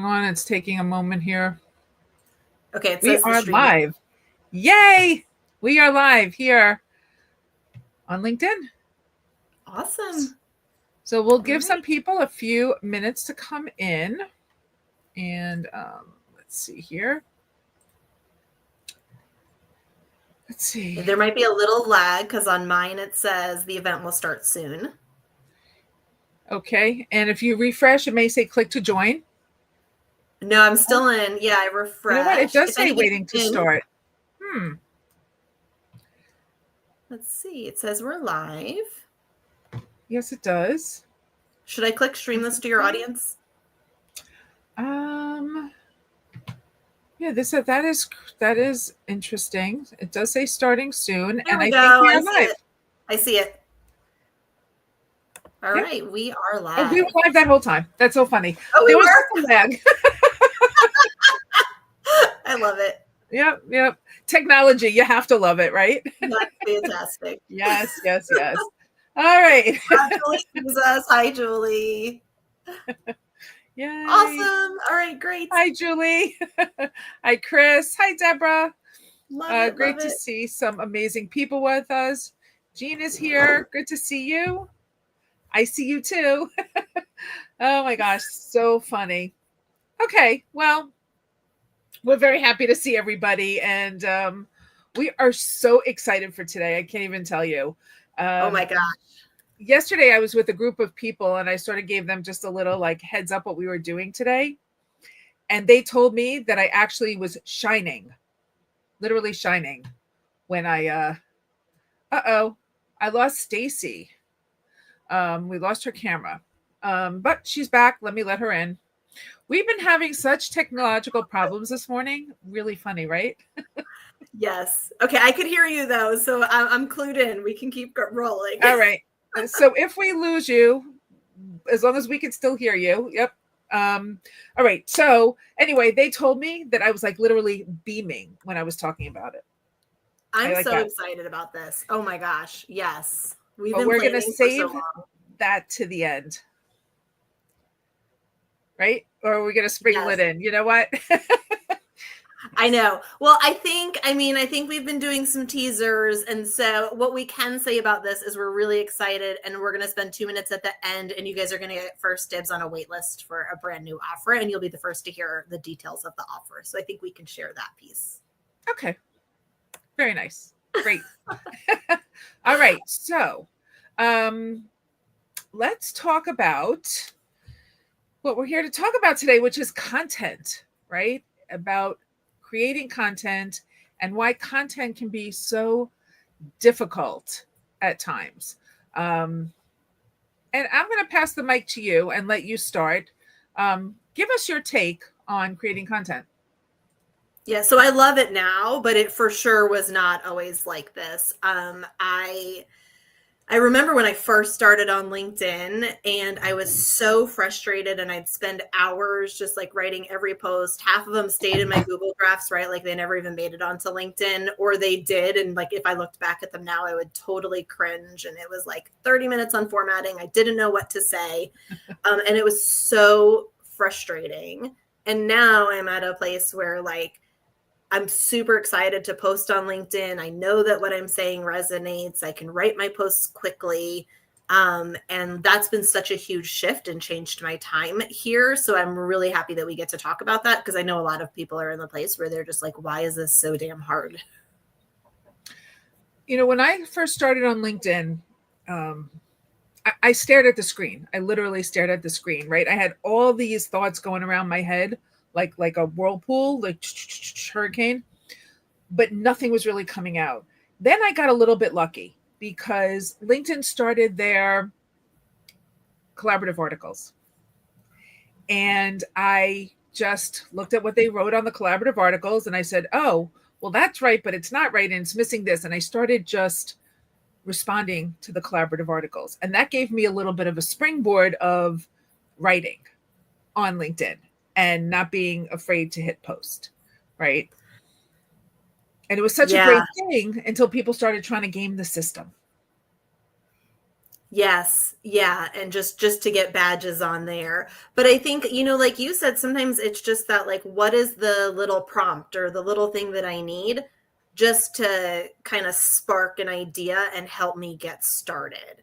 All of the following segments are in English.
going on. It's taking a moment here. Okay, it We says the are stream. live. Yay! We are live here on LinkedIn. Awesome. So we'll give some people a few minutes to come in. And let's see here. Let's see. There might be a little lag because on mine it says the event will start soon. Okay. And if you refresh, it may say click to join. No, I'm still in. Yeah, I refreshed. You know what? It does say waiting to start. Let's see. It says we're live. Yes, it does. Should I click stream this to your audience? Yeah, that is interesting. It does say starting soon, There and we I go. think we are live. I see it. All right, we are live. Oh, we were live that whole time. That's so funny. Oh, there was a lag. I love it. Yep. Technology, you have to love it, right? That's fantastic. Yes. All right. Hi, Julie. Jesus. Hi, Julie. Yay. Awesome. All right, great. Hi, Julie. Hi, Chris. Hi, Deborah. Great to see. see some amazing people with us. Jean is here. Good to see you. I see you too. Oh my gosh, so funny. Okay, well, we're very happy to see everybody, and we are so excited for today. I can't even tell you. Oh my gosh. Yesterday I was with a group of people and I sort of gave them just a little like heads up what we were doing today. And they told me that I actually was shining, literally shining when I lost Stacy. We lost her camera. But she's back. Let me let her in. We've been having such technological problems this morning. Really funny, right? Yes. Okay, I could hear you though, so I'm clued in. We can keep rolling. All right. So if we lose you, as long as we can still hear you, yep. All right. So anyway, they told me that I was like literally beaming when I was talking about it. I'm so excited about this. Oh my gosh. Yes. We're going to save that to the end. Right? Or are we going to sprinkle it in? You know what? I know. Well, I think we've been doing some teasers. And so what we can say about this is we're really excited and we're going to spend 2 minutes at the end and you guys are going to get first dibs on a wait list for a brand new offer and you'll be the first to hear the details of the offer. So I think we can share that piece. Okay. Very nice. Great. All right. So let's talk about what we're here to talk about today, which is content, right? About creating content and why content can be so difficult at times. And I'm going to pass the mic to you and let you start. Give us your take on creating content. Yeah, so I love it now, but it for sure was not always like this. I remember when I first started on LinkedIn and I was so frustrated and I'd spend hours just like writing every post. Half of them stayed in my Google Drafts, right? Like they never even made it onto LinkedIn or they did. And like, if I looked back at them now, I would totally cringe. And it was like 30 minutes on formatting. I didn't know what to say. And it was so frustrating. And now I'm at a place where like, I'm super excited to post on LinkedIn. I know that what I'm saying resonates. I can write my posts quickly. And that's been such a huge shift and changed my time here. So I'm really happy that we get to talk about that because I know a lot of people are in the place where they're just like, why is this so damn hard? You know, when I first started on LinkedIn, I stared at the screen. I literally stared at the screen, right? I had all these thoughts going around my head like a whirlpool, like hurricane, but nothing was really coming out. Then I got a little bit lucky because LinkedIn started their collaborative articles. And I just looked at what they wrote on the collaborative articles and I said, oh, well, that's right, but it's not right. And it's missing this. And I started just responding to the collaborative articles. And that gave me a little bit of a springboard of writing on LinkedIn and not being afraid to hit post, right? And it was such a great thing until people started trying to game the system. Yes. Yeah. And just to get badges on there. But I think, like you said, sometimes it's just that, like, what is the little prompt or the little thing that I need just to kind of spark an idea and help me get started.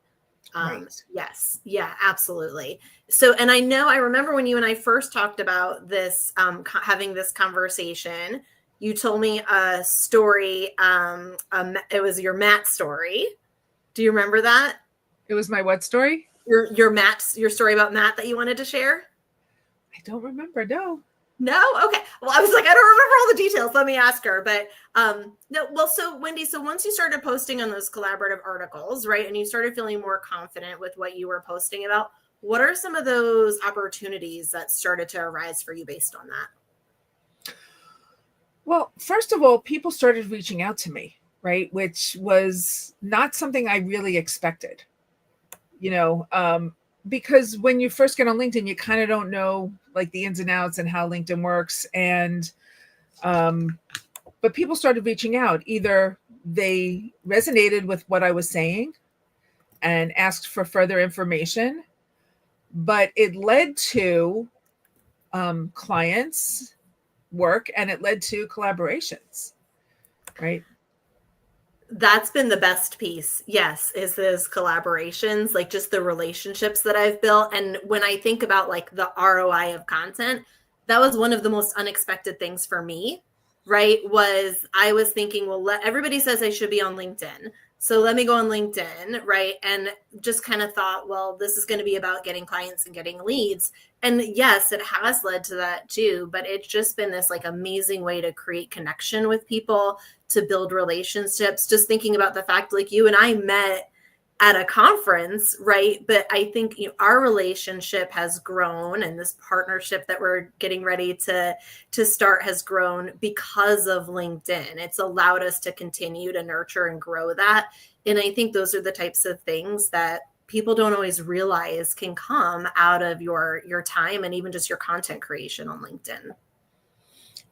Right. Yes. Yeah, absolutely. So, and I remember when you and I first talked about this, having this conversation, you told me a story. It was your mat story. Do you remember that? It was my what story? Your story about Matt that you wanted to share? I don't remember. No. No? Okay. Well, I was like, I don't remember all the details. Let me ask her. But no, well, so Wendy, so once you started posting on those collaborative articles, right, and you started feeling more confident with what you were posting about, what are some of those opportunities that started to arise for you based on that? Well, first of all, people started reaching out to me, right? Which was not something I really expected, you know, because when you first get on LinkedIn, you kind of don't know like the ins and outs and how LinkedIn works. Um, but people started reaching out. Either they resonated with what I was saying and asked for further information, but it led to clients work and it led to collaborations, right? That's been the best piece. Yes, is those collaborations, like just the relationships that I've built. And when I think about like the ROI of content, that was one of the most unexpected things for me, right? Was I was thinking, well, everybody says I should be on LinkedIn. So let me go on LinkedIn, right? And just kind of thought, well, this is going to be about getting clients and getting leads. And yes, it has led to that too, but it's just been this like amazing way to create connection with people, to build relationships. Just thinking about the fact, like, you and I met at a conference, right? But I think our relationship has grown, and this partnership that we're getting ready to start has grown because of LinkedIn. It's allowed us to continue to nurture and grow that. And I think those are the types of things that people don't always realize can come out of your time and even just your content creation on LinkedIn.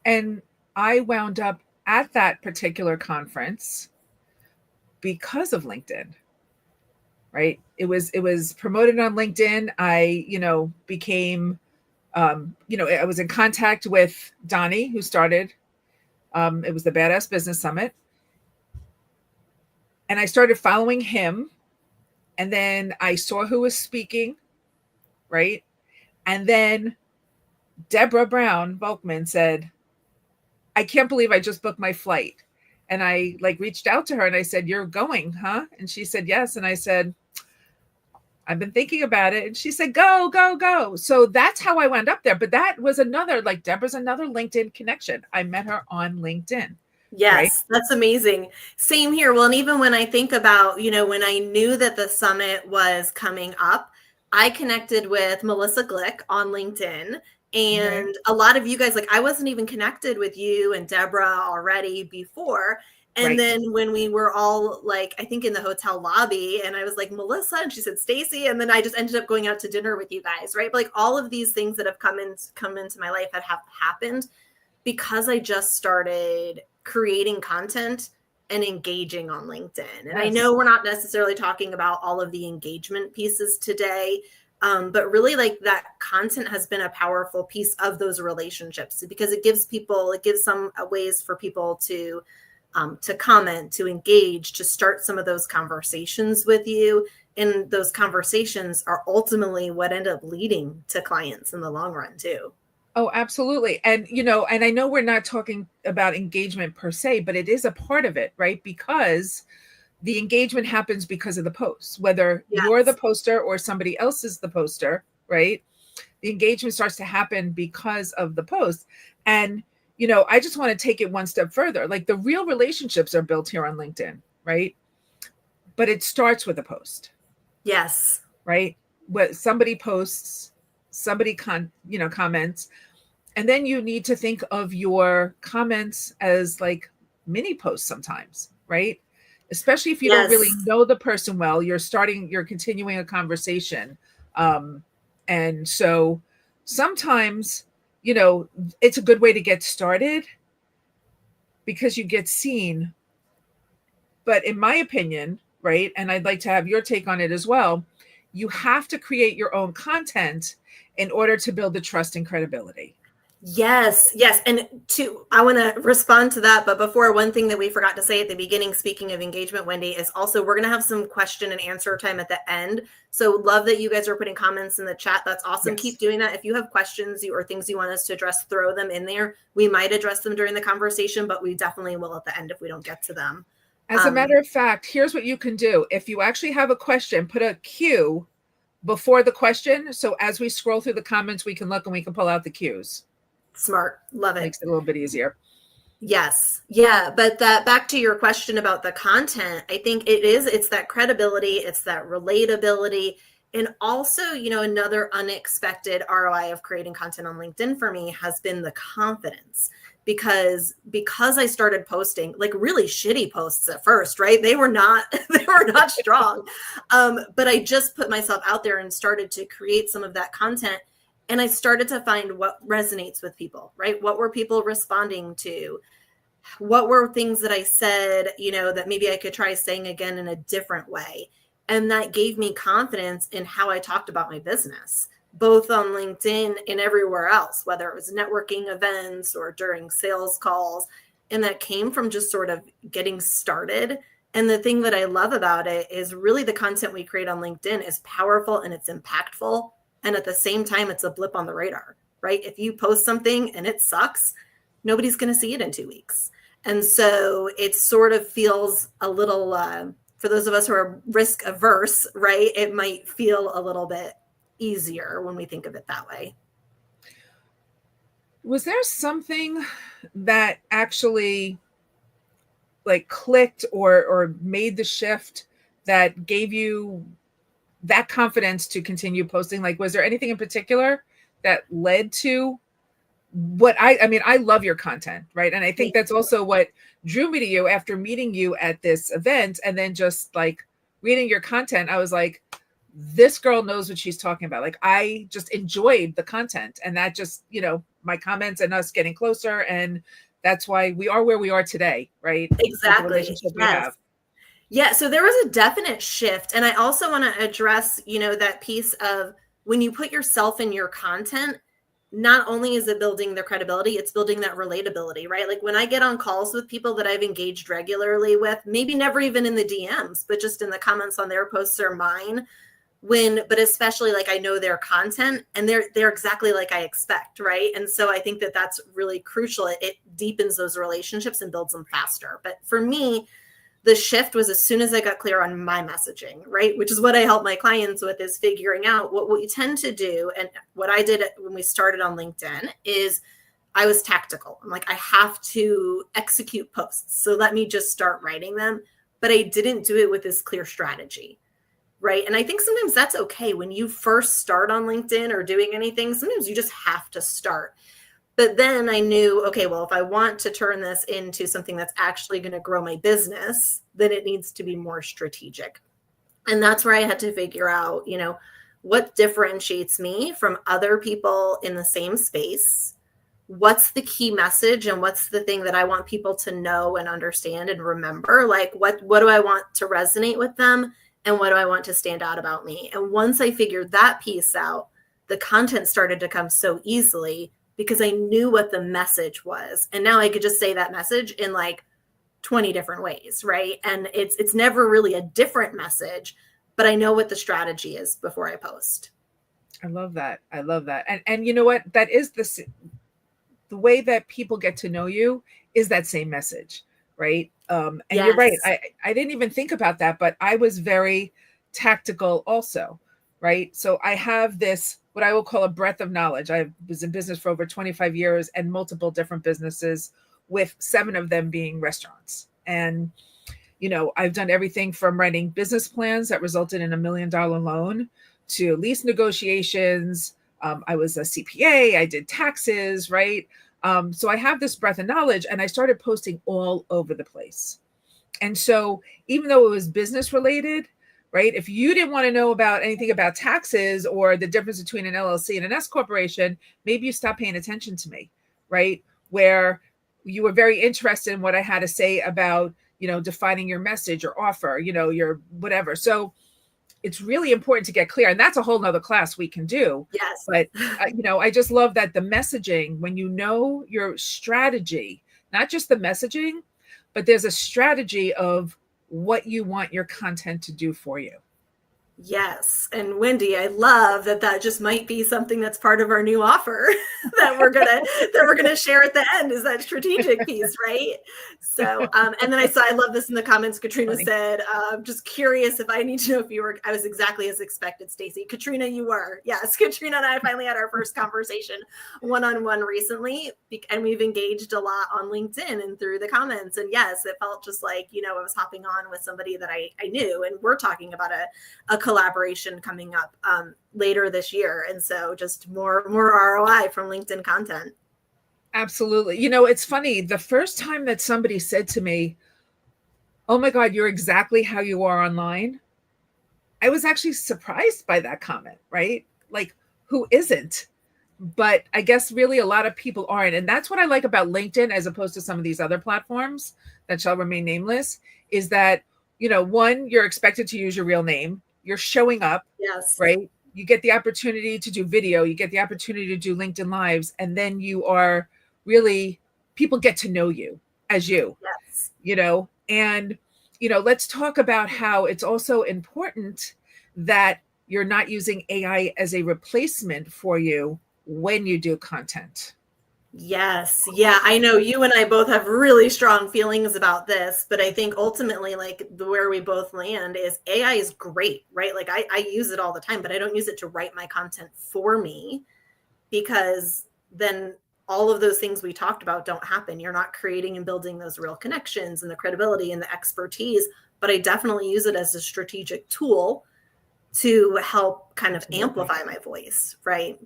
And I wound up at that particular conference because of LinkedIn, right? It was promoted on LinkedIn. I, became I was in contact with Donnie, who started it was the Badass Business Summit. And I started following him. And then I saw who was speaking, right? And then Deborah Brown Volkman said, I can't believe I just booked my flight. And I like reached out to her and I said, you're going, huh? And she said, yes. And I said, I've been thinking about it. And she said, go, go, go. So that's how I wound up there. But that was another, like Deborah's another LinkedIn connection. I met her on LinkedIn, right? Yes, that's amazing. Same here. Well, and even when I think about, when I knew that the summit was coming up, I connected with Melissa Glick on LinkedIn. Okay. And a lot of you guys, like, I wasn't even connected with you and Deborah already before. And Right. then when we were all like, I think in the hotel lobby, and I was like, Melissa, and she said, Stacy. And then I just ended up going out to dinner with you guys, right? But like all of these things that have come into my life that have happened because I just started creating content and engaging on LinkedIn. And I know Yes. we're not necessarily talking about all of the engagement pieces today, but really like that content has been a powerful piece of those relationships because it gives some ways for people to comment, to engage, to start some of those conversations with you. And those conversations are ultimately what end up leading to clients in the long run too. Oh, absolutely. And, and I know we're not talking about engagement per se, but it is a part of it, right? Because the engagement happens because of the posts, whether you're the Yes. poster or somebody else is the poster, right? The engagement starts to happen because of the post. And, I just want to take it one step further. Like the real relationships are built here on LinkedIn, right? But it starts with a post, Yes. right? What somebody posts, somebody comments, and then you need to think of your comments as like mini posts sometimes, right? Especially if you don't really Yes. know the person well, you're continuing a conversation. And so sometimes, it's a good way to get started because you get seen. But in my opinion, right, and I'd like to have your take on it as well, you have to create your own content in order to build the trust and credibility. Yes, yes. And I want to respond to that. But before, one thing that we forgot to say at the beginning, speaking of engagement, Wendy, is also we're going to have some question and answer time at the end. So love that you guys are putting comments in the chat. That's awesome. Yes. Keep doing that. If you have questions or things you want us to address, throw them in there. We might address them during the conversation, but we definitely will at the end if we don't get to them. As a matter of fact, here's what you can do. If you actually have a question, put a Q before the question. So as we scroll through the comments, we can look and we can pull out the Qs. Smart. Love it. Makes it a little bit easier. Yes. Yeah. But that back to your question about the content, I think it's that credibility, it's that relatability. And also, another unexpected ROI of creating content on LinkedIn for me has been the confidence because I started posting like really shitty posts at first, right? They were not strong. But I just put myself out there and started to create some of that content. And I started to find what resonates with people, right? What were people responding to? What were things that I said, that maybe I could try saying again in a different way? And that gave me confidence in how I talked about my business, both on LinkedIn and everywhere else, whether it was networking events or during sales calls. And that came from just sort of getting started. And the thing that I love about it is really the content we create on LinkedIn is powerful and it's impactful. And at the same time, it's a blip on the radar, right? If you post something and it sucks, nobody's going to see it in 2 weeks. And so it sort of feels a little, for those of us who are risk averse, right? It might feel a little bit easier when we think of it that way. Was there something that actually like clicked or made the shift that gave you that confidence to continue posting? Like, was there anything in particular that led to what I love your content, right? And I think that's also what drew me to you after meeting you at this event and then just like reading your content. I was like, this girl knows what she's talking about. Like, I just enjoyed the content and that just, my comments and us getting closer. And that's why we are where we are today, right? Exactly. The relationship we have. Yeah, so there was a definite shift. And I also want to address, that piece of when you put yourself in your content, not only is it building their credibility, it's building that relatability, right? Like when I get on calls with people that I've engaged regularly with, maybe never even in the DMs, but just in the comments on their posts or mine, but especially like I know their content and they're exactly like I expect, right? And so I think that that's really crucial. It deepens those relationships and builds them faster. But for me, the shift was as soon as I got clear on my messaging, right? Which is what I help my clients with, is figuring out what we tend to do. And what I did when we started on LinkedIn is I was tactical. I'm like, I have to execute posts. So let me just start writing them. But I didn't do it with this clear strategy, right? And I think sometimes that's okay. When you first start on LinkedIn or doing anything, sometimes you just have to start. But then I knew, okay, well, if I want to turn this into something that's actually going to grow my business, then it needs to be more strategic. And that's where I had to figure out, what differentiates me from other people in the same space? What's the key message and what's the thing that I want people to know and understand and remember? Like what do I want to resonate with them? And what do I want to stand out about me? And once I figured that piece out, the content started to come so easily because I knew what the message was. And now I could just say that message in like 20 different ways, right? And it's never really a different message, but I know what the strategy is before I post. I love that. And you know what? That is the way that people get to know you is that same message, right? And yes. You're right. I didn't even think about that, but I was very tactical also, right? So I have this, what I will call a breadth of knowledge. I was in business for over 25 years and multiple different businesses, with 7 of them being restaurants. And, I've done everything from writing business plans that resulted in $1 million loan to lease negotiations. I was a CPA, I did taxes, right? So I have this breadth of knowledge and I started posting all over the place. And so even though it was business related, right? If you didn't want to know about anything about taxes or the difference between an LLC and an S corporation, maybe you stopped paying attention to me, right? Where you were very interested in what I had to say about, defining your message or offer, your whatever. So it's really important to get clear. And that's a whole nother class we can do. Yes. But, I just love that the messaging, when you know your strategy, not just the messaging, but there's a strategy of what you want your content to do for you. Yes. And Wendy, I love that just might be something that's part of our new offer that we're gonna share at the end, is that strategic piece, right? So and then I love this in the comments. Katrina Funny. said, just curious if I need to know if you were. I was exactly as expected, Stacy. Katrina, you were. Yes, Katrina and I finally had our first conversation one-on-one recently, and we've engaged a lot on LinkedIn and through the comments. And yes, it felt just like, I was hopping on with somebody that I knew, and we're talking about a collaboration coming up later this year. And so just more ROI from LinkedIn content. Absolutely. It's funny. The first time that somebody said to me, "Oh my God, you're exactly how you are online," I was actually surprised by that comment, right? Like, who isn't? But I guess really a lot of people aren't. And that's what I like about LinkedIn, as opposed to some of these other platforms that shall remain nameless, is that, one, you're expected to use your real name. You're showing up, Yes. right? You get the opportunity to do video, you get the opportunity to do LinkedIn Lives, and then you are really, people get to know you as you, Yes. and, let's talk about how it's also important that you're not using AI as a replacement for you when you do content. Yes. Yeah. I know you and I both have really strong feelings about this, but I think ultimately, like, where we both land is AI is great, right? Like I use it all the time, but I don't use it to write my content for me, because then all of those things we talked about don't happen. You're not creating and building those real connections and the credibility and the expertise. But I definitely use it as a strategic tool to help kind of Absolutely. amplify my voice, right?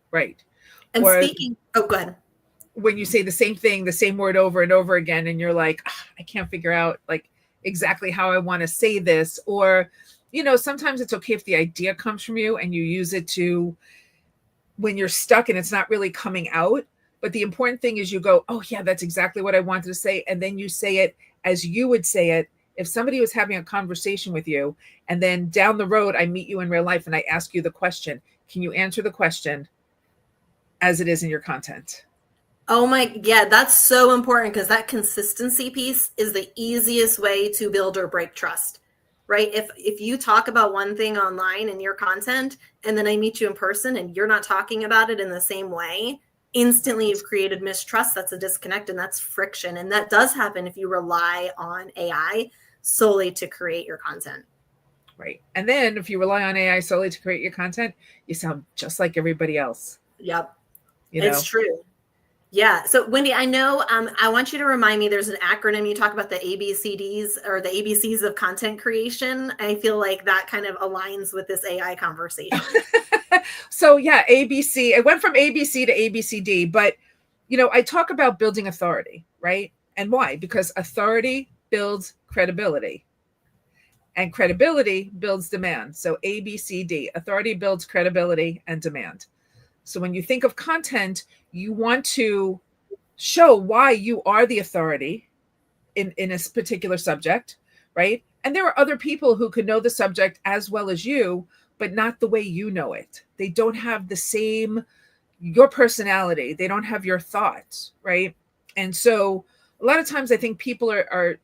Right. And Or speaking, oh, go ahead. when you say the same thing, the same word over and over again, and you're like, I can't figure out like exactly how I want to say this. Or, sometimes it's okay if the idea comes from you and you use it to, when you're stuck and it's not really coming out. But the important thing is you go, oh yeah, that's exactly what I wanted to say. And then you say it as you would say it if somebody was having a conversation with you, and then down the road, I meet you in real life and I ask you the question, can you answer the question as it is in your content? Oh my, yeah, that's so important, because that consistency piece is the easiest way to build or break trust, right? If you talk about one thing online in your content, and then I meet you in person and you're not talking about it in the same way, instantly you've created mistrust. That's a disconnect, and that's friction. And that does happen if you rely on AI solely to create your content. Right. And then if you rely on AI solely to create your content, you sound just like everybody else. Yep. You It's know, true. Yeah. So Wendy, I know I want you to remind me, there's an acronym. You talk about the ABCDs, or the ABCs of content creation. I feel like that kind of aligns with this AI conversation. So yeah, ABC. It went from ABC to ABCD, but I talk about building authority, right? And why? Because authority builds credibility, and credibility builds demand. So ABCD, authority builds credibility and demand. So when you think of content, you want to show why you are the authority in a particular subject, right? And there are other people who could know the subject as well as you, but not the way you know it. They don't have the same, your personality. They don't have your thoughts, right? And so a lot of times I think people are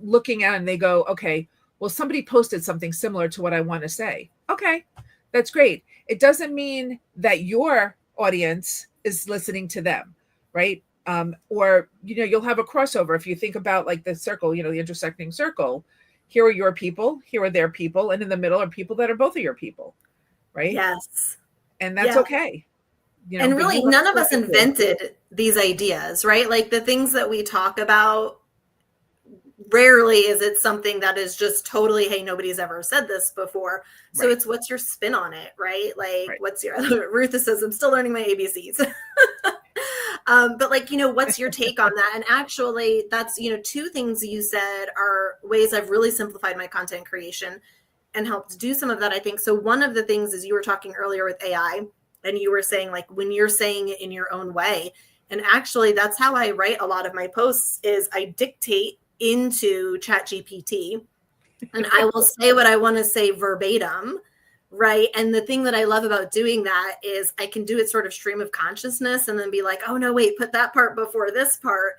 looking at and they go, okay, well, somebody posted something similar to what I want to say. Okay, that's great. It doesn't mean that your audience is listening to them, right? Or you'll have a crossover. If you think about like the circle, the intersecting circle, here are your people, here are their people, and in the middle are people that are both of your people, right? Yes. And that's Yeah. okay. And But really, you have none to of us look at it. invented these ideas, right? Like the things that we talk about, rarely is it something that is just totally, hey, nobody's ever said this before. So Right, it's, what's your spin on it, right? Like, right. what's your, Ruth says, I'm still learning my ABCs. But like, what's your take on that? And actually, that's, two things you said are ways I've really simplified my content creation and helped do some of that, I think. So one of the things is, you were talking earlier with AI, and you were saying, like, when you're saying it in your own way. And actually, that's how I write a lot of my posts, is I dictate into ChatGPT, And I will say what I want to say verbatim, right? And the thing that I love about doing that is I can do it sort of stream of consciousness and then be like, oh no, wait, put that part before this part.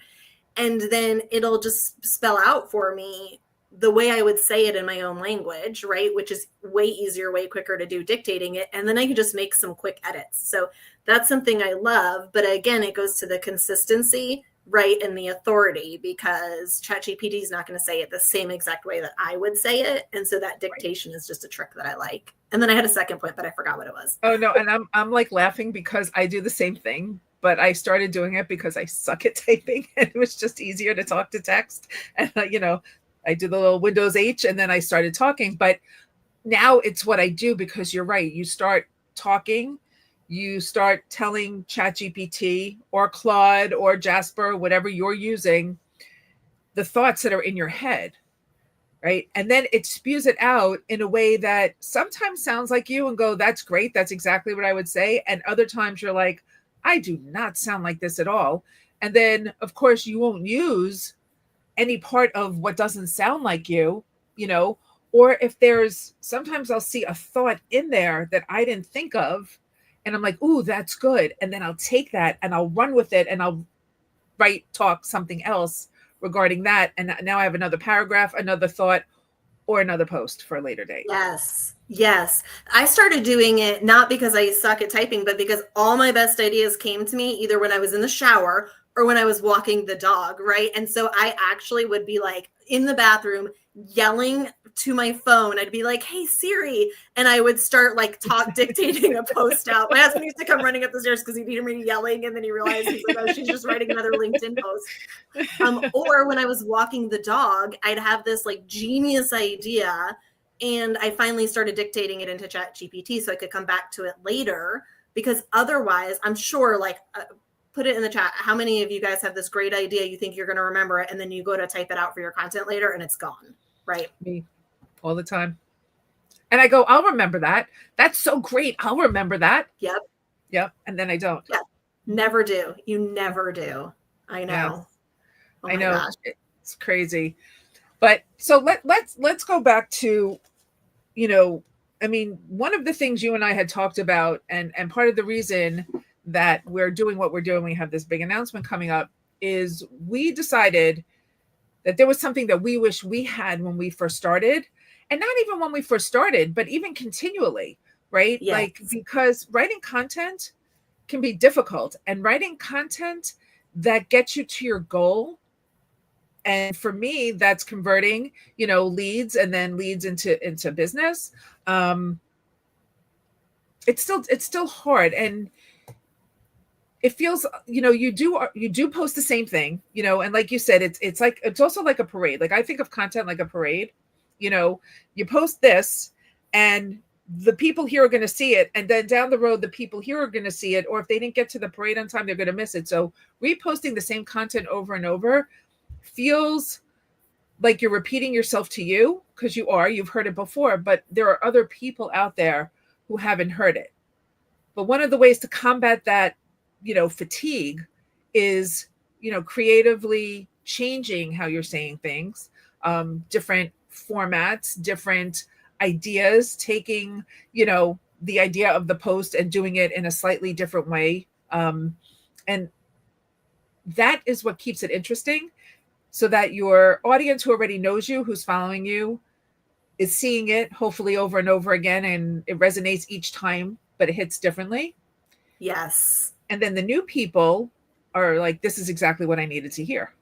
And then it'll just spell out for me the way I would say it in my own language, right? Which is way easier, way quicker to do dictating it. And then I can just make some quick edits. So that's something I love. But again, it goes to the consistency, right? And the authority, because ChatGPT is not going to say it the same exact way that I would say it. And so that dictation is just a trick that I like. And then I had a second point, but I forgot what it was. Oh no, and I'm like laughing because I do the same thing, but I started doing it because I suck at typing, and it was just easier to talk to text. And I do the little Windows H, and then I started talking. But now it's what I do, because you're right. You start talking, you start telling ChatGPT or Claude or Jasper, whatever you're using, the thoughts that are in your head. Right. And then it spews it out in a way that sometimes sounds like you and go, that's great. That's exactly what I would say. And other times you're like, I do not sound like this at all. And then, of course, you won't use any part of what doesn't sound like you, or if sometimes I'll see a thought in there that I didn't think of. And I'm like, ooh, that's good. And then I'll take that and I'll run with it and I'll talk something else regarding that. And now I have another paragraph, another thought, or another post for a later date. Yes. Yes. I started doing it not because I suck at typing, but because all my best ideas came to me either when I was in the shower or when I was walking the dog, right? And so I actually would be like in the bathroom yelling to my phone. I'd be like, hey, Siri. And I would start like dictating a post out. My husband used to come running up the stairs because he'd hear me yelling. And then he realized, he's like, oh, she's just writing another LinkedIn post. Or when I was walking the dog, I'd have this like genius idea. And I finally started dictating it into ChatGPT so I could come back to it later, because otherwise I'm sure put it in the chat. How many of you guys have this great idea? You think you're going to remember it, and then you go to type it out for your content later and it's gone, right? Me, all the time. And I go, I'll remember that. That's so great. I'll remember that. Yep. And then I don't. Yeah. Never do. You never do. I know. Yeah. Oh I know. Gosh. It's crazy. But so let's go back to, one of the things you and I had talked about, and part of the reason that we're doing what we're doing, we have this big announcement coming up, is we decided that there was something that we wish we had when we first started, and not even when we first started, but even continually, right? Yes. Like, because writing content can be difficult, and writing content that gets you to your goal. And for me, that's converting, leads and then leads into business. It's still hard. And it feels, you do post the same thing, and like you said, it's also like a parade. Like, I think of content like a parade. You post this and the people here are going to see it. And then down the road, the people here are going to see it. Or if they didn't get to the parade on time, they're going to miss it. So reposting the same content over and over feels like you're repeating yourself to you, because you've heard it before, but there are other people out there who haven't heard it. But one of the ways to combat that, fatigue is, creatively changing how you're saying things, different formats, different ideas, taking, the idea of the post and doing it in a slightly different way. And that is what keeps it interesting, so that your audience who already knows you, who's following you, is seeing it hopefully over and over again, and it resonates each time, but it hits differently. Yes. And then the new people are like, this is exactly what I needed to hear.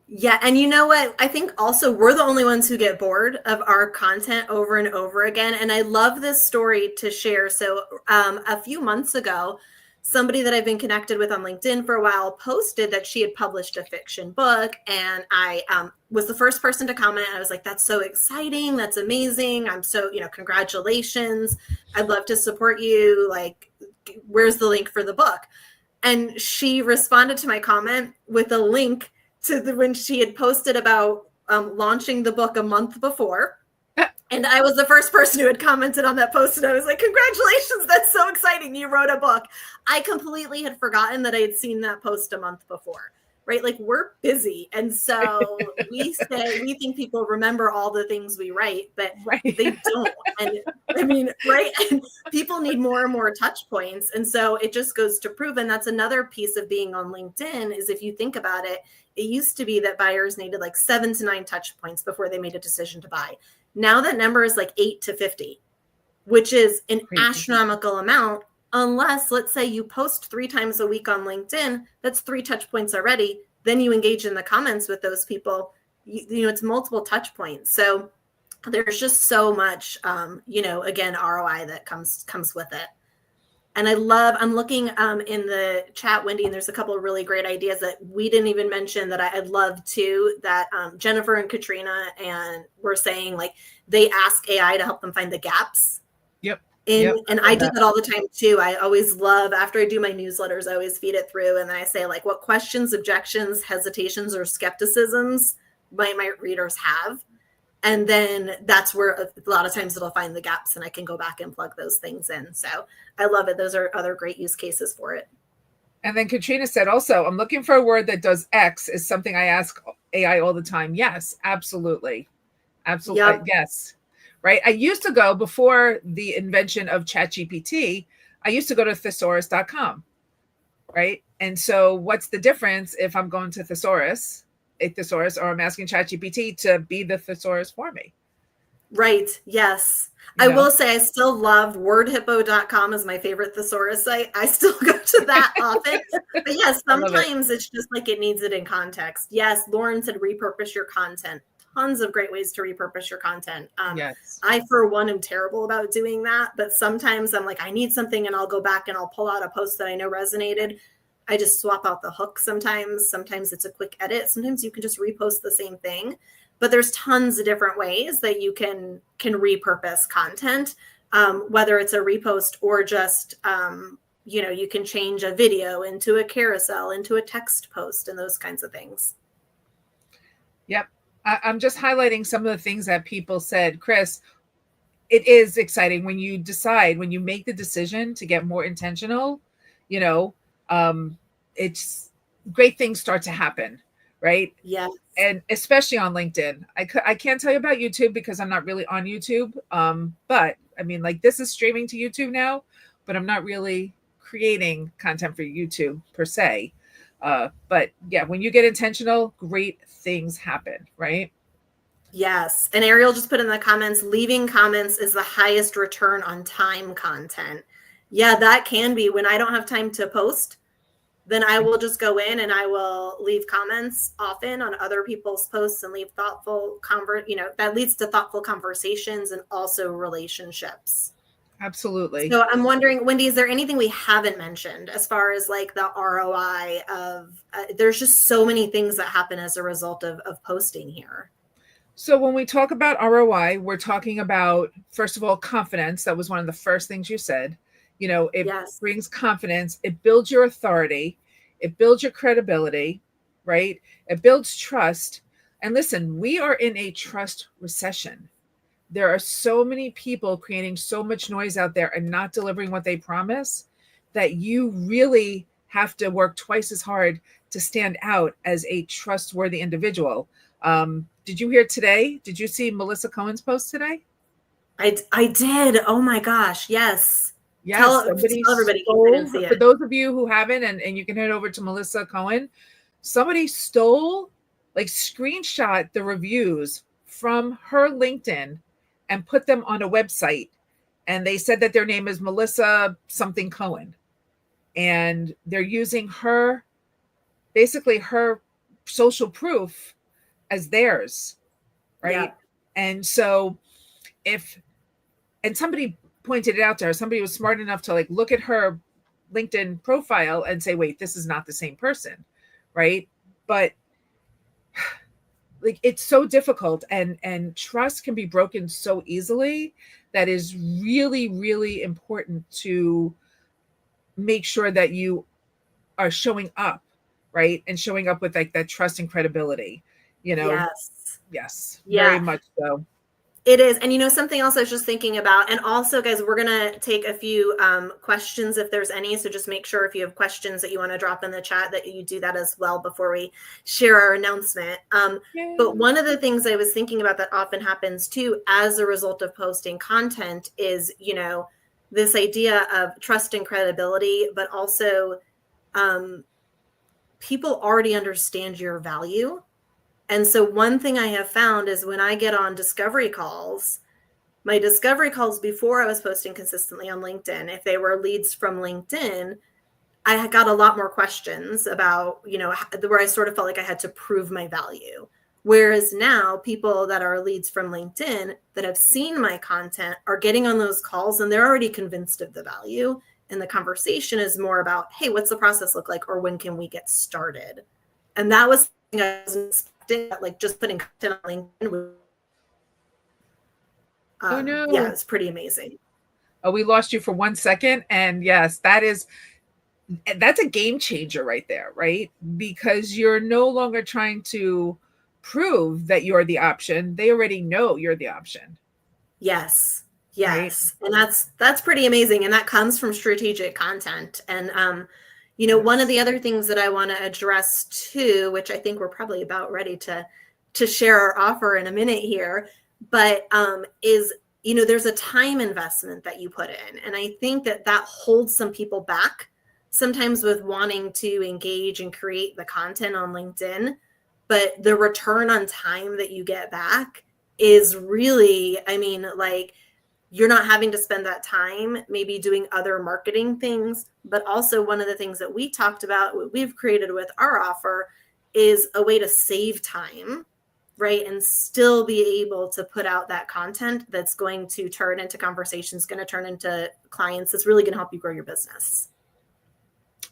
Yeah. And you know what? I think also we're the only ones who get bored of our content over and over again. And I love this story to share. So a few months ago, somebody that I've been connected with on LinkedIn for a while posted that she had published a fiction book. And I was the first person to comment. I was like, that's so exciting. That's amazing. I'm so, congratulations. I'd love to support you. Like, where's the link for the book? And she responded to my comment with a link to when she had posted about launching the book a month before. And I was the first person who had commented on that post. And I was like, congratulations. That's so exciting. You wrote a book. I completely had forgotten that I had seen that post a month before. right? Like we're busy. And so we think people remember all the things we write, but Right. they don't. And I mean, right? And people need more and more touch points. And so it just goes to prove. And that's another piece of being on LinkedIn is if you think about it, it used to be that buyers needed like 7 to 9 touch points before they made a decision to buy. Now that number is like 8 to 50, which is an Crazy. astronomical amount. Unless, let's say, you post 3 times a week on LinkedIn, that's 3 touch points already. Then you engage in the comments with those people. You know, it's multiple touch points. So there's just so much, again, ROI that comes with it. And I'm looking in the chat, Wendy, and there's a couple of really great ideas that we didn't even mention that I'd love too, that Jennifer and Katrina and were saying, like, they ask AI to help them find the gaps. Yep. And I do that all the time too. I always love, after I do my newsletters, I always feed it through and then I say, like, what questions, objections, hesitations, or skepticisms might my readers have? And then that's where a lot of times it'll find the gaps and I can go back and plug those things in. So I love it. Those are other great use cases for it. And then Katrina said also, I'm looking for a word that does X is something I ask AI all the time. Yes, absolutely. Absolutely. Yep. Yes. Right. I used to go, before the invention of ChatGPT, I used to go to thesaurus.com. Right. And so what's the difference if I'm going to a thesaurus, or I'm asking ChatGPT to be the thesaurus for me? Right. Yes. I will say I still love wordhippo.com as my favorite thesaurus site. I still go to that often. But yes, sometimes it's just like it needs it in context. Yes, Lauren said repurpose your content. Tons of great ways to repurpose your content. Yes. I, for one, am terrible about doing that. But sometimes I'm like, I need something and I'll go back and I'll pull out a post that I know resonated. I just swap out the hook sometimes. Sometimes it's a quick edit. Sometimes you can just repost the same thing. But there's tons of different ways that you can repurpose content, whether it's a repost or just, you can change a video into a carousel, into a text post, and those kinds of things. Yep. I'm just highlighting some of the things that people said. Chris, it is exciting when you make the decision to get more intentional, it's great things start to happen. Right. Yeah. And especially on LinkedIn. I can't tell you about YouTube because I'm not really on YouTube. But I mean, like, this is streaming to YouTube now, but I'm not really creating content for YouTube per se. But yeah, when you get intentional, great things happen, right? Yes. And Ariel just put in the comments, leaving comments is the highest return on time content. Yeah, that can be. When I don't have time to post, then I will just go in and I will leave comments often on other people's posts and leave thoughtful that leads to thoughtful conversations and also relationships. Absolutely. So I'm wondering, Wendy, is there anything we haven't mentioned as far as like the ROI of, there's just so many things that happen as a result of posting here. So when we talk about ROI, we're talking about, first of all, confidence. That was one of the first things you said. It Yes. brings confidence. It builds your authority. It builds your credibility, right? It builds trust. And listen, we are in a trust recession. There are so many people creating so much noise out there and not delivering what they promise that you really have to work twice as hard to stand out as a trustworthy individual. Did you hear today? Did you see Melissa Cohen's post today? I did. Oh my gosh. Yes. Yes. Tell everybody for those of you who haven't, and you can head over to Melissa Cohen. Somebody stole, like, screenshot the reviews from her LinkedIn and put them on a website. And they said that their name is Melissa something Cohen. And they're using basically her social proof as theirs. Right. Yeah. And so and somebody pointed it out to her, somebody was smart enough to, like, look at her LinkedIn profile and say, wait, this is not the same person. Right. But like, it's so difficult, and trust can be broken so easily. That is really, really important to make sure that you are showing up, right? And showing up with, like, that trust and credibility, Yes. Yes, Yeah. very much so. It is. And something else I was just thinking about, and also guys, we're going to take a few questions if there's any. So just make sure if you have questions that you want to drop in the chat that you do that as well before we share our announcement. But one of the things I was thinking about that often happens too, as a result of posting content is, this idea of trust and credibility, but also people already understand your value. And so one thing I have found is when I get on discovery calls, my discovery calls before I was posting consistently on LinkedIn, if they were leads from LinkedIn, I got a lot more questions about, where I sort of felt like I had to prove my value. Whereas now people that are leads from LinkedIn that have seen my content are getting on those calls and they're already convinced of the value. And the conversation is more about, hey, what's the process look like? Or when can we get started? And that was something I wasn't expecting, like just putting content on LinkedIn. Oh no. Yeah, it's pretty amazing. Oh, we lost you for 1 second. And yes, that's a game changer right there, right? Because you're no longer trying to prove that you're the option. They already know you're the option. Yes. Right? And that's pretty amazing. And that comes from strategic content. And one of the other things that I want to address too, which I think we're probably about ready to share our offer in a minute here, but is there's a time investment that you put in. And I think that holds some people back sometimes with wanting to engage and create the content on LinkedIn. But the return on time that you get back is really, you're not having to spend that time maybe doing other marketing things, but also one of the things that we talked about, what we've created with our offer is a way to save time, right? And still be able to put out that content that's going to turn into conversations, going to turn into clients. That's really going to help you grow your business.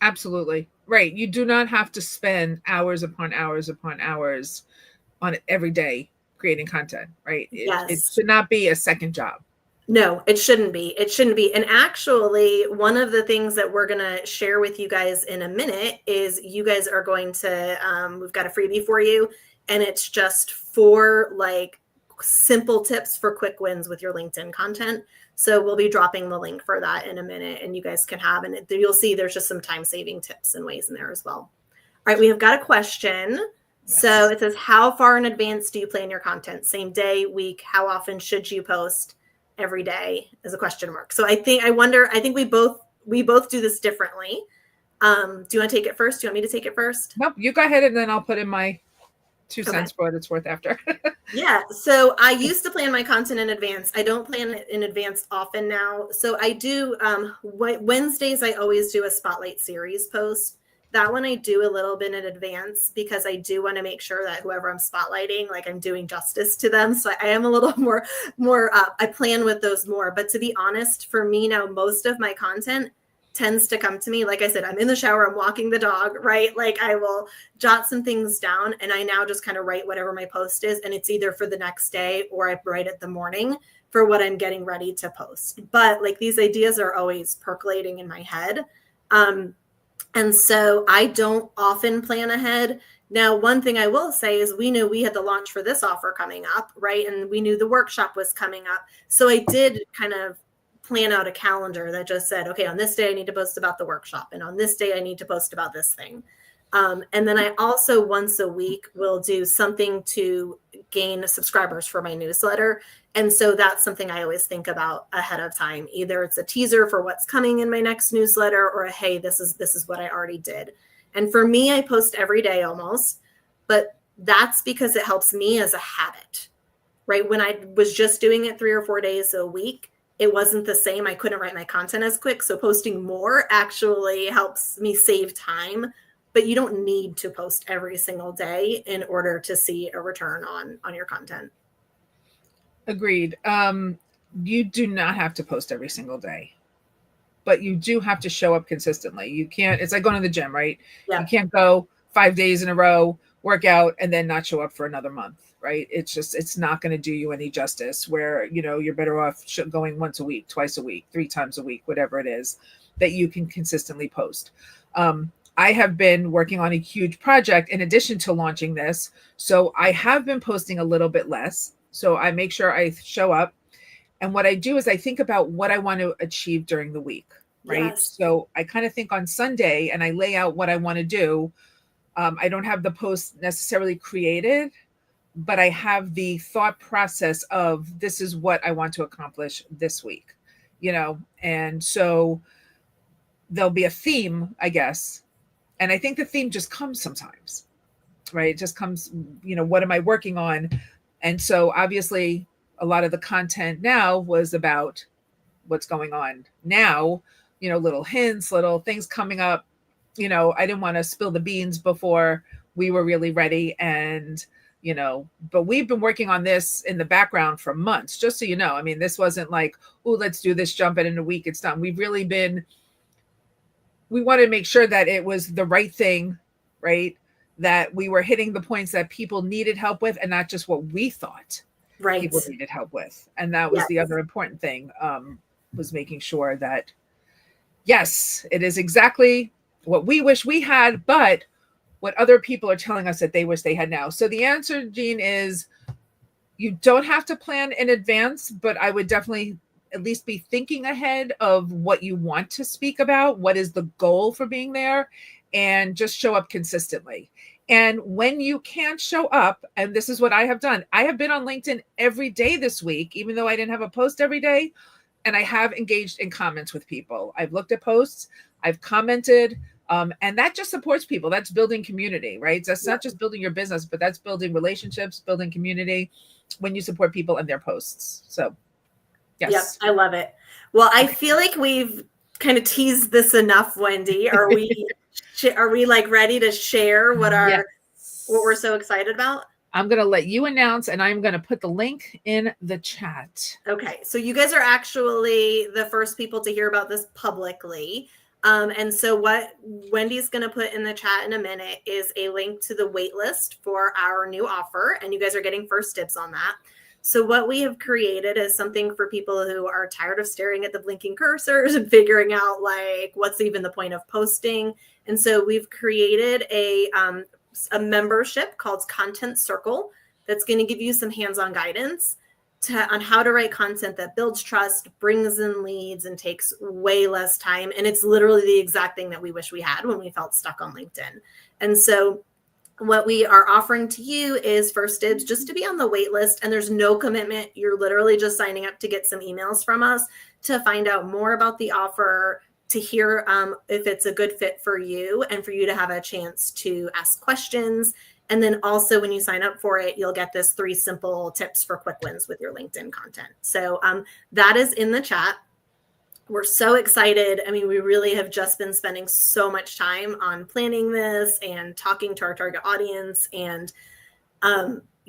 Absolutely. Right. You do not have to spend hours upon hours upon hours on it every day creating content, right? It should not be a second job. No, it shouldn't be. It shouldn't be. And actually, one of the things that we're going to share with you guys in a minute is you guys are going to, we've got a freebie for you. And it's just 4 simple tips for quick wins with your LinkedIn content. So we'll be dropping the link for that in a minute and you guys can have, and you'll see there's just some time saving tips and ways in there as well. All right, we have got a question. Yes. So it says, how far in advance do you plan your content? Same day, week? How often should you post? Every day is a question mark. So I think we both do this differently. Do you want to take it first? Do you want me to take it first? Nope, you go ahead and then I'll put in my 2 cents for what it's worth after. Yeah. So I used to plan my content in advance. I don't plan it in advance often now. So I do Wednesdays, I always do a spotlight series post. That one I do a little bit in advance because I do want to make sure that whoever I'm spotlighting, I'm doing justice to them. So I am a little more I plan with those more. But to be honest, for me now, most of my content tends to come to me. Like I said, I'm in the shower, I'm walking the dog, right? I will jot some things down and I now just kind of write whatever my post is. And it's either for the next day or I write it the morning for what I'm getting ready to post. But these ideas are always percolating in my head. And so I don't often plan ahead. Now, one thing I will say is we knew we had the launch for this offer coming up, right? And we knew the workshop was coming up. So I did kind of plan out a calendar that just said, okay, on this day, I need to post about the workshop. And on this day, I need to post about this thing. And then I also once a week will do something to gain subscribers for my newsletter. And so that's something I always think about ahead of time. Either it's a teaser for what's coming in my next newsletter or hey, this is what I already did. And for me, I post every day almost, but that's because it helps me as a habit, right? When I was just doing it 3 or 4 days a week, it wasn't the same. I couldn't write my content as quick. So posting more actually helps me save time, but you don't need to post every single day in order to see a return on your content. Agreed. You do not have to post every single day, but you do have to show up consistently. You can't, it's like going to the gym, right? Yeah. You can't go 5 days in a row, work out, and then not show up for another month, right? It's not going to do you any justice where, you're better off going once a week, twice a week, 3 times a week, whatever it is that you can consistently post. I have been working on a huge project in addition to launching this. So I have been posting a little bit less. So I make sure I show up. And what I do is I think about what I want to achieve during the week, right? Yes. So I kind of think on Sunday and I lay out what I want to do. I don't have the post necessarily created, but I have the thought process of this is what I want to accomplish this week, and so there'll be a theme, I guess. And I think the theme just comes sometimes, right? It just comes, what am I working on? And so obviously a lot of the content now was about what's going on now, little hints, little things coming up. I didn't want to spill the beans before we were really ready. And, but we've been working on this in the background for months, just so you know. I mean, this wasn't like, oh, let's do this, jump it in a week, it's done. We wanted to make sure that it was the right thing, right? That we were hitting the points that people needed help with and not just what we thought Right. people needed help with. And that was the other important thing, was making sure that, yes, it is exactly what we wish we had, but what other people are telling us that they wish they had now. So the answer, Jean, is you don't have to plan in advance, but I would definitely at least be thinking ahead of what you want to speak about, what is the goal for being there, and just show up consistently. And when you can't show up, and this is what I have done, I have been on LinkedIn every day this week, even though I didn't have a post every day, and I have engaged in comments with people. I've looked at posts, I've commented, and that just supports people. That's building community, right? That's not just building your business, but that's building relationships, building community when you support people and their posts. So yes. Yep, I love it. Well, I feel like we've kind of teased this enough, Wendy. Are we like ready to share what we're so excited about? I'm going to let you announce, and I'm going to put the link in the chat. Okay. So you guys are actually the first people to hear about this publicly. And so what Wendy's going to put in the chat in a minute is a link to the wait list for our new offer. And you guys are getting first dibs on that. So what we have created is something for people who are tired of staring at the blinking cursors and figuring out like, what's even the point of posting? And so we've created a membership called Content Circle that's going to give you some hands-on guidance on how to write content that builds trust, brings in leads, and takes way less time. And it's literally the exact thing that we wish we had when we felt stuck on LinkedIn. And so what we are offering to you is first dibs just to be on the wait list. And there's no commitment. You're literally just signing up to get some emails from us to find out more about the offer, to hear if it's a good fit for you, and for you to have a chance to ask questions. And then also when you sign up for it, you'll get this 3 simple tips for quick wins with your LinkedIn content. So that is in the chat. We're so excited. I mean, we really have just been spending so much time on planning this and talking to our target audience. And,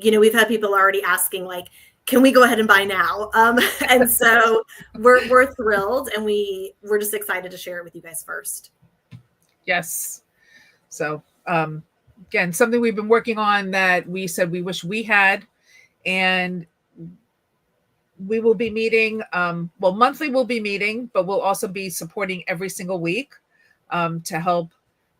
we've had people already asking like, can we go ahead and buy now? And so we're thrilled, and we're just excited to share it with you guys first. Yes. So, again, something we've been working on that we said we wish we had, and we will be meeting, monthly we'll be meeting, but we'll also be supporting every single week to help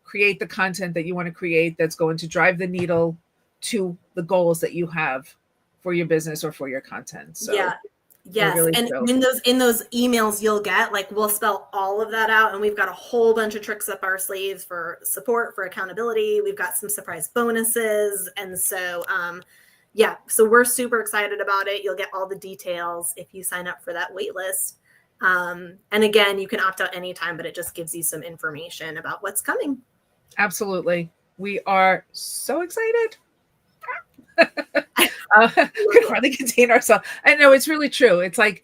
create the content that you want to create that's going to drive the needle to the goals that you have for your business or for your content. So yeah. Yes. really and thrilled. in those emails you'll get, like, we'll spell all of that out, and we've got a whole bunch of tricks up our sleeves for support, for accountability. We've got some surprise bonuses. And so, so we're super excited about it. You'll get all the details if you sign up for that wait list. And again, you can opt out anytime, but it just gives you some information about what's coming. Absolutely. We are so excited. We can hardly contain ourselves. I know, it's really true. It's like,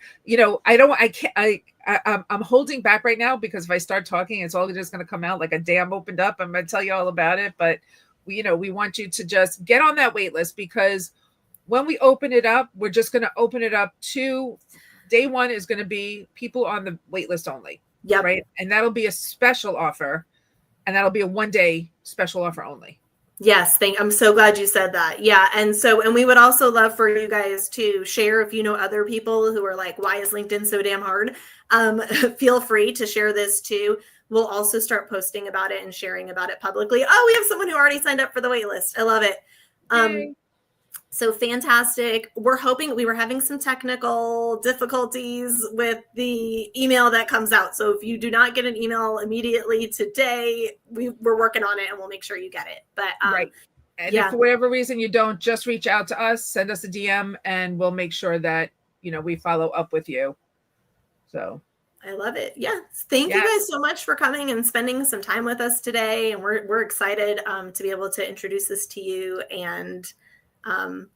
I'm holding back right now, because if I start talking, it's all just going to come out like a dam opened up. I'm going to tell you all about it, but we want you to just get on that wait list, because when we open it up, we're just going to open it up to day one is going to be people on the wait list only. Yep. Right. And that'll be a special offer, and that'll be a 1-day special offer only. Yes, I'm so glad you said that. Yeah. And we would also love for you guys to share if you know other people who are like, why is LinkedIn so damn hard? Feel free to share this too. We'll also start posting about it and sharing about it publicly. Oh, we have someone who already signed up for the wait list. I love it. So fantastic. We're hoping, we were having some technical difficulties with the email that comes out. So if you do not get an email immediately today, we're working on it and we'll make sure you get it. But Right. And yeah. if for whatever reason you don't, just reach out to us, send us a DM, and we'll make sure that, we follow up with you. So I love it. Yes. Thank you guys so much for coming and spending some time with us today. And we're excited to be able to introduce this to you. And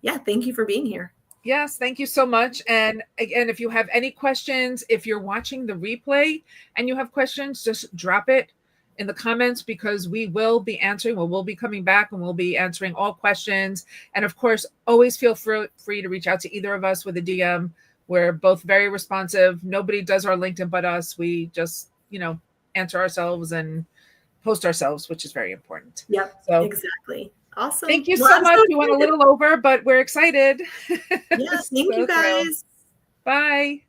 thank you for being here. Yes, thank you so much. And again, if you have any questions, if you're watching the replay and you have questions, just drop it in the comments, because we will be answering. We'll be coming back and we'll be answering all questions. And of course, always feel free to reach out to either of us with a DM. We're both very responsive. Nobody does our LinkedIn but us. We just, answer ourselves and post ourselves, which is very important. Yep, so exactly. Awesome. Thank you so much. We went a little over, but we're excited. Yes, thank you guys. Bye.